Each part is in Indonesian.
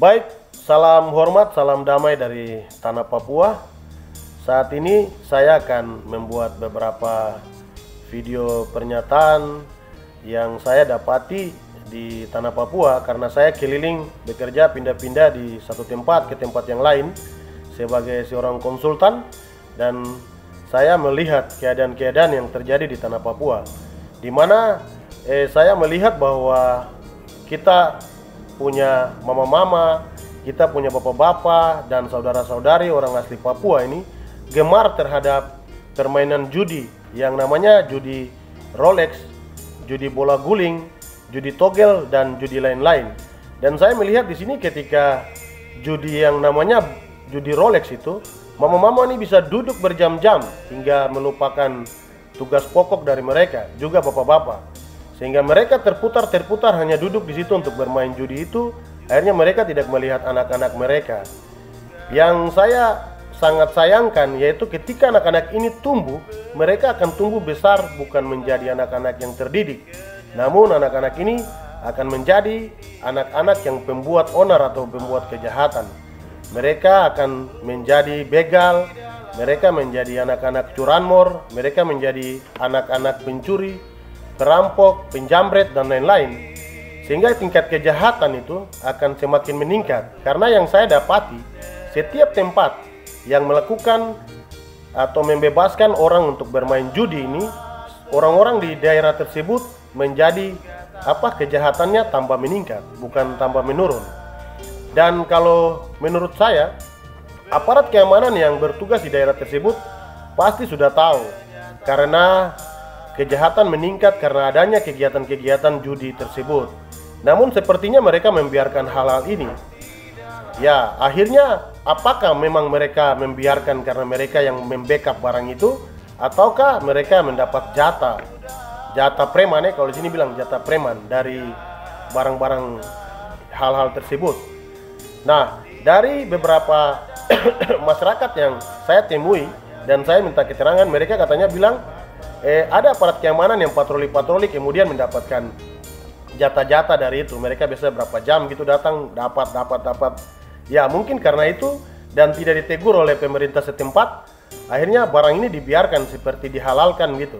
Baik, salam hormat, salam damai dari tanah Papua. Saat ini saya akan membuat beberapa video pernyataan yang saya dapati di tanah Papua karena saya keliling bekerja pindah-pindah di satu tempat ke tempat yang lain sebagai seorang konsultan, dan saya melihat keadaan-keadaan yang terjadi di tanah Papua, di mana saya melihat bahwa kita punya mama-mama, kita punya bapak-bapak dan saudara-saudari orang asli Papua ini gemar terhadap permainan judi yang namanya judi Rolex, judi bola guling, judi togel dan judi lain-lain. Dan saya melihat di sini ketika judi yang namanya judi Rolex itu, mama-mama ini bisa duduk berjam-jam hingga melupakan tugas pokok dari mereka, juga bapak-bapak. Sehingga mereka terputar-terputar hanya duduk di situ untuk bermain judi itu. Akhirnya mereka tidak melihat anak-anak mereka. Yang saya sangat sayangkan yaitu ketika anak-anak ini tumbuh, mereka akan tumbuh besar bukan menjadi anak-anak yang terdidik, namun anak-anak ini akan menjadi anak-anak yang pembuat onar atau pembuat kejahatan. Mereka akan menjadi begal, mereka menjadi anak-anak curanmor, mereka menjadi anak-anak pencuri, perampok, penjamret dan lain-lain. Sehingga tingkat kejahatan itu akan semakin meningkat. Karena yang saya dapati, setiap tempat yang melakukan atau membebaskan orang untuk bermain judi ini, orang-orang di daerah tersebut menjadi kejahatannya tambah meningkat, bukan tambah menurun. Dan kalau menurut saya, aparat keamanan yang bertugas di daerah tersebut pasti sudah tahu, karena kejahatan meningkat karena adanya kegiatan-kegiatan judi tersebut. Namun sepertinya mereka membiarkan hal-hal ini. Ya, akhirnya apakah memang mereka membiarkan karena mereka yang membackup barang itu, ataukah mereka mendapat jatah preman, kalau di sini bilang jatah preman dari barang-barang hal-hal tersebut. Nah, dari beberapa masyarakat yang saya temui dan saya minta keterangan, mereka katanya bilang ada aparat keamanan yang patroli-patroli kemudian mendapatkan jatah-jatah dari itu. Mereka biasa berapa jam gitu datang, dapat. Ya mungkin karena itu dan tidak ditegur oleh pemerintah setempat, akhirnya barang ini dibiarkan seperti dihalalkan gitu.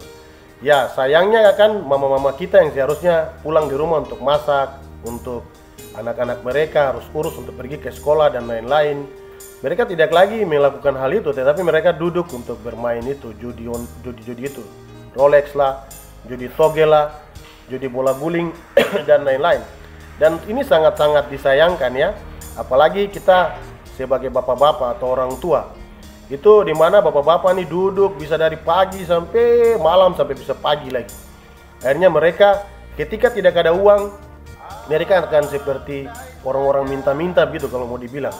Ya sayangnya kan mama-mama kita yang seharusnya pulang di rumah untuk masak, untuk anak-anak mereka harus urus untuk pergi ke sekolah dan lain-lain. Mereka tidak lagi melakukan hal itu, tetapi mereka duduk untuk bermain itu, judi itu, Rolex lah, judi togel lah, judi bola guling dan lain-lain. Dan ini sangat-sangat disayangkan ya, apalagi kita sebagai bapak-bapak atau orang tua. Itu dimana bapak-bapak ini duduk bisa dari pagi sampai malam, sampai bisa pagi lagi. Akhirnya mereka ketika tidak ada uang, mereka akan seperti orang-orang minta-minta gitu kalau mau dibilang.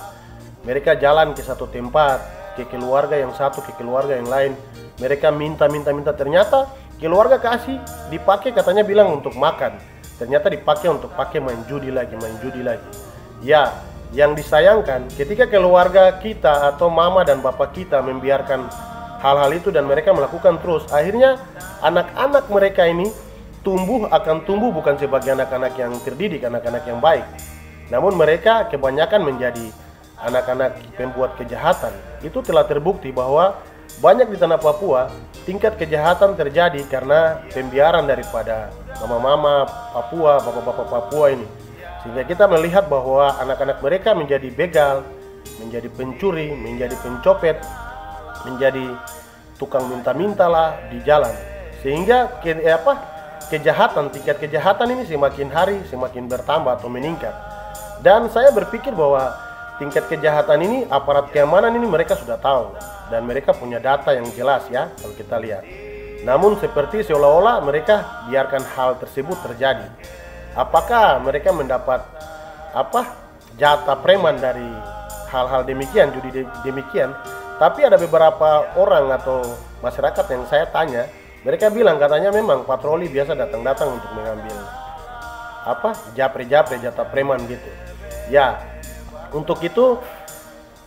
Mereka jalan ke satu tempat, ke keluarga yang satu, ke keluarga yang lain. Mereka minta, ternyata keluarga kasih, dipakai katanya bilang untuk makan, ternyata dipakai untuk pakai main judi lagi. Ya, yang disayangkan ketika keluarga kita atau mama dan bapak kita membiarkan hal-hal itu dan mereka melakukan terus, akhirnya anak-anak mereka ini akan tumbuh bukan sebagai anak-anak yang terdidik, anak-anak yang baik, namun mereka kebanyakan menjadi anak-anak pembuat kejahatan. Itu telah terbukti bahwa banyak di tanah Papua tingkat kejahatan terjadi karena pembiaran daripada mama-mama Papua, bapak-bapak Papua ini. Sehingga kita melihat bahwa anak-anak mereka menjadi begal, menjadi pencuri, menjadi pencopet, menjadi tukang minta-minta lah di jalan. Sehingga tingkat kejahatan ini semakin hari semakin bertambah atau meningkat. Dan saya berpikir bahwa tingkat kejahatan ini aparat keamanan ini mereka sudah tahu dan mereka punya data yang jelas ya kalau kita lihat. Namun seperti seolah-olah mereka biarkan hal tersebut terjadi. Apakah mereka mendapat jatah preman dari hal-hal demikian, judi demikian? Tapi ada beberapa orang atau masyarakat yang saya tanya, mereka bilang katanya memang patroli biasa datang-datang untuk mengambil japre-japre, jatah preman gitu. Ya, untuk itu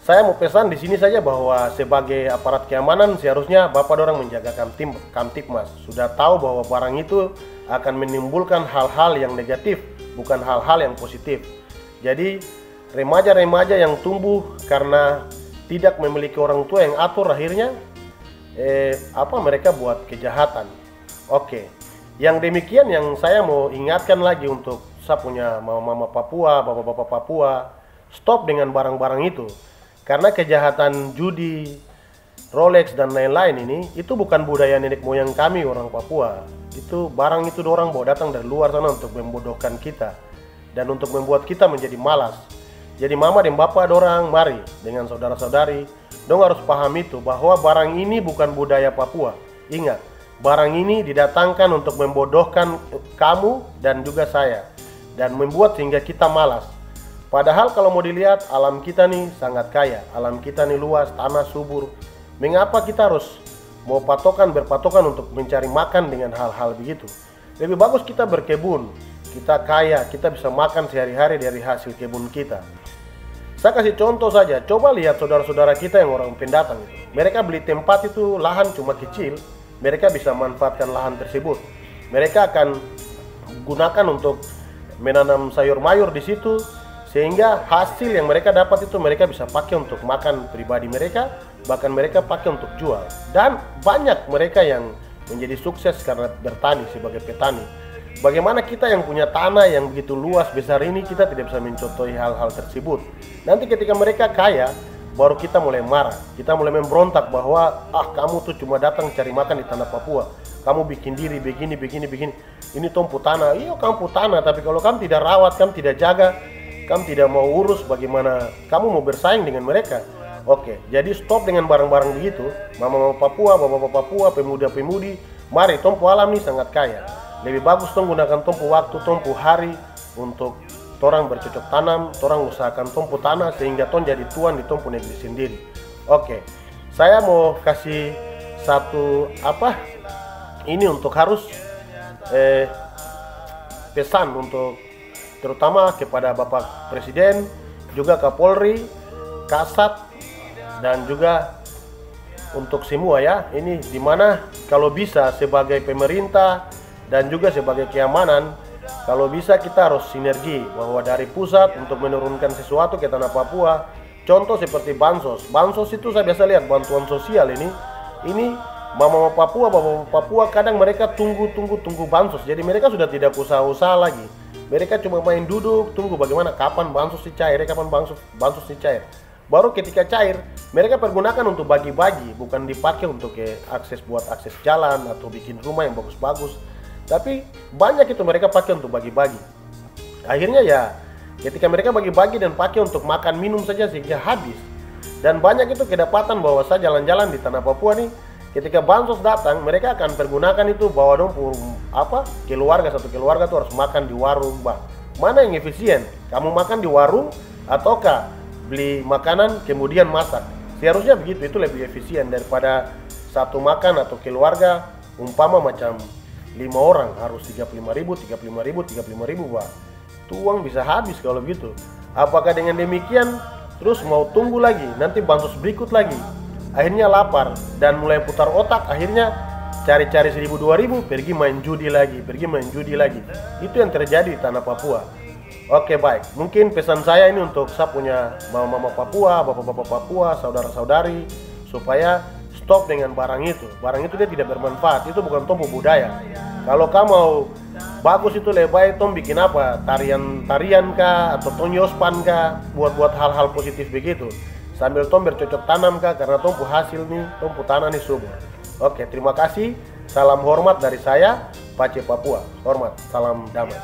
saya mau pesan di sini saja bahwa sebagai aparat keamanan seharusnya Bapak dorang menjaga Kamtipmas. Sudah tahu bahwa barang itu akan menimbulkan hal-hal yang negatif, bukan hal-hal yang positif. Jadi remaja-remaja yang tumbuh karena tidak memiliki orang tua yang atur, akhirnya mereka buat kejahatan. Oke, yang demikian yang saya mau ingatkan lagi untuk saya punya mama-mama Papua, bapak-bapak Papua, stop dengan barang-barang itu. Karena kejahatan judi, Rolex dan lain-lain ini, itu bukan budaya nenek moyang kami orang Papua. Itu barang itu orang bawa datang dari luar sana untuk membodohkan kita dan untuk membuat kita menjadi malas. Jadi mama dan bapak dorang mari dengan saudara-saudari, dong harus paham itu bahwa barang ini bukan budaya Papua. Ingat, barang ini didatangkan untuk membodohkan kamu dan juga saya dan membuat sehingga kita malas. Padahal kalau mau dilihat, alam kita nih sangat kaya, alam kita nih luas, tanah subur. Mengapa kita harus mau berpatokan untuk mencari makan dengan hal-hal begitu? Lebih bagus kita berkebun, kita kaya, kita bisa makan sehari-hari dari hasil kebun kita. Saya kasih contoh saja, coba lihat saudara-saudara kita yang orang pendatang itu. Mereka beli tempat itu, lahan cuma kecil, mereka bisa manfaatkan lahan tersebut. Mereka akan gunakan untuk menanam sayur mayur di situ, sehingga hasil yang mereka dapat itu mereka bisa pakai untuk makan pribadi mereka, bahkan mereka pakai untuk jual. Dan banyak mereka yang menjadi sukses karena bertani sebagai petani. Bagaimana kita yang punya tanah yang begitu luas besar ini, kita tidak bisa mencontohi hal-hal tersebut. Nanti ketika mereka kaya, baru kita mulai marah, kita mulai memberontak bahwa kamu tuh cuma datang cari makan di tanah Papua, kamu bikin diri begini, ini tompu tanah. Iya kamu tanah, tapi kalau kamu tidak rawat, kamu tidak jaga, kamu tidak mau urus, bagaimana kamu mau bersaing dengan mereka? Oke, jadi stop dengan barang-barang begitu. Mama-mama Papua, bapak-bapak Papua, pemuda-pemudi, mari, tompu alam ini sangat kaya. Lebih bagus tong gunakan tompu waktu, tompu hari untuk torang bercocok tanam, torang usahakan tompu tanah sehingga tong jadi tuan di tompu negeri sendiri. Oke, saya mau kasih satu ini untuk harus pesan untuk terutama kepada Bapak Presiden, juga Kapolri, Kasat, dan juga untuk semua ya. Ini dimana kalau bisa sebagai pemerintah dan juga sebagai keamanan, kalau bisa kita harus sinergi bahwa dari pusat untuk menurunkan sesuatu ke tanah Papua. Contoh seperti bansos. Bansos itu saya biasa lihat bantuan sosial ini mama Papua, bapak Papua kadang mereka tunggu bansos. Jadi mereka sudah tidak usaha-usaha lagi. Mereka cuma main duduk tunggu bagaimana kapan bansos dicair, kapan bansos dicair. Baru ketika cair, mereka pergunakan untuk bagi-bagi, bukan dipakai untuk buat akses jalan atau bikin rumah yang bagus-bagus. Tapi banyak itu mereka pakai untuk bagi-bagi. Akhirnya ya ketika mereka bagi-bagi dan pakai untuk makan minum saja sehingga habis. Dan banyak itu kedapatan bahwa saya jalan-jalan di tanah Papua nih, ketika bansos datang mereka akan pergunakan itu bawa dong satu keluarga tuh harus makan di warung. Mana yang efisien? Kamu makan di warung ataukah beli makanan kemudian masak? Seharusnya begitu, itu lebih efisien daripada satu makan atau keluarga umpama macam 5 orang harus 35.000 Pak. Itu uang bisa habis kalau begitu. Apakah dengan demikian terus mau tunggu lagi, nanti bansos berikut lagi, akhirnya lapar dan mulai putar otak, akhirnya cari-cari 1.000-2.000, pergi main judi lagi. Itu yang terjadi di tanah Papua. Oke, baik, mungkin pesan saya ini untuk saya punya mama-mama Papua, bapak-bapak Papua, saudara-saudari, supaya stop dengan barang itu. Barang itu dia tidak bermanfaat, itu bukan tompu budaya. Kalau kamu mau bagus itu lebih baik tom bikin tarian kah atau tonyospan kah, buat hal-hal positif begitu. Sambil tom bercocok tanam kah, karena tompu hasil nih, tompu tanah nih subur. Oke, terima kasih. Salam hormat dari saya, Pace Papua. Hormat, salam damai.